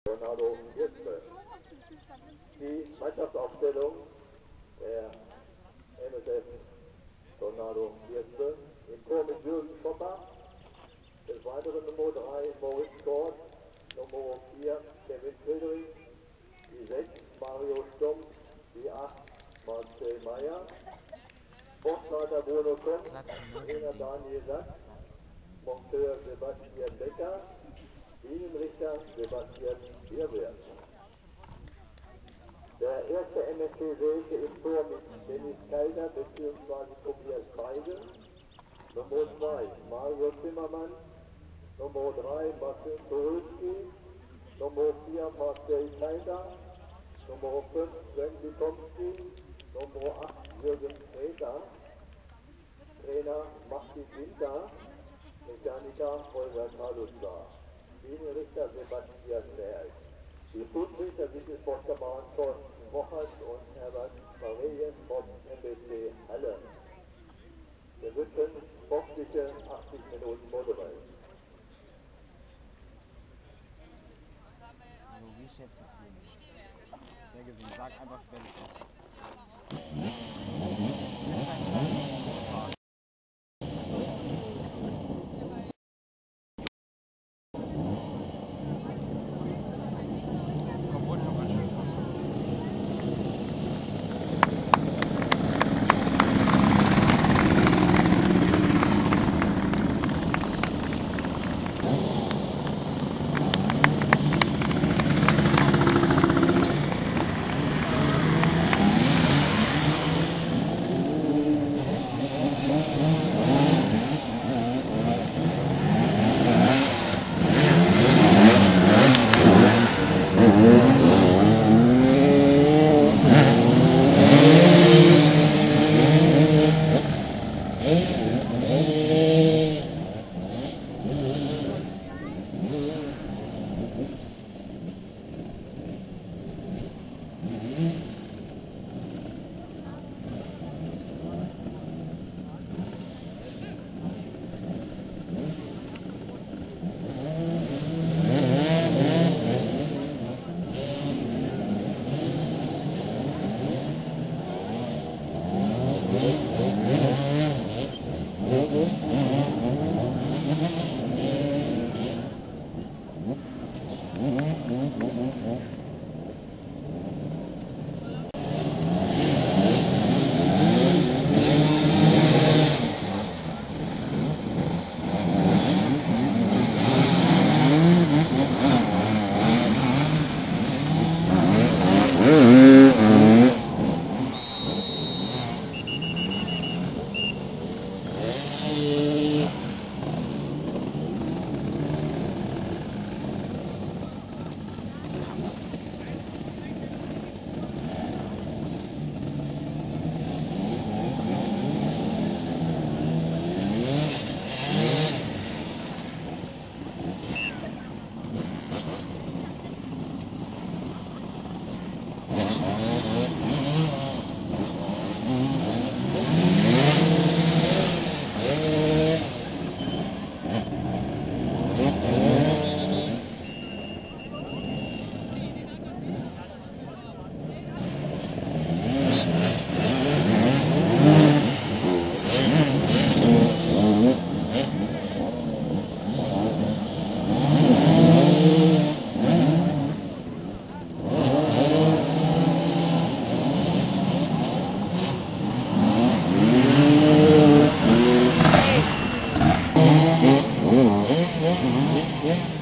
Tornado Hirschfeld. Die Mannschaftsaufstellung der NSF Tornado Hirschfeld im Tor mit Jürgen Schopper, des Weiteren Nummer 3 Moritz Kort, Nummer 4 Kevin Friedrich, die 6 Mario Stumpf, die 8 Marcel Meyer, Sportleiter Bruno Komm, Trainer Daniel Sack, Monteur Sebastian Becker, Linienrichter Sebastian Bierwert. Der erste MSC Selke im Tor mit Dennis Kalter bzw. Tobias Beide, Nummer 2 Mario Zimmermann, Nummer 3 Martin Torulski, Nummer 4 Marcel Kalter, Nummer 5 Sven Witomski, Nummer 8 Jürgen Treter, Trainer Martin Winter, Mechaniker Holger Kalustar, Linienrichter Sebastian Berg. Die Schulrichter sind die Sportkameraden Thorsten Wochert und Herbert Varelien vom MBC Halle. Wir wünschen sportliche 80 Minuten Motorrad. Also wie schätzt du den? Wer gewinnt? Sag einfach Schwelle. Ja.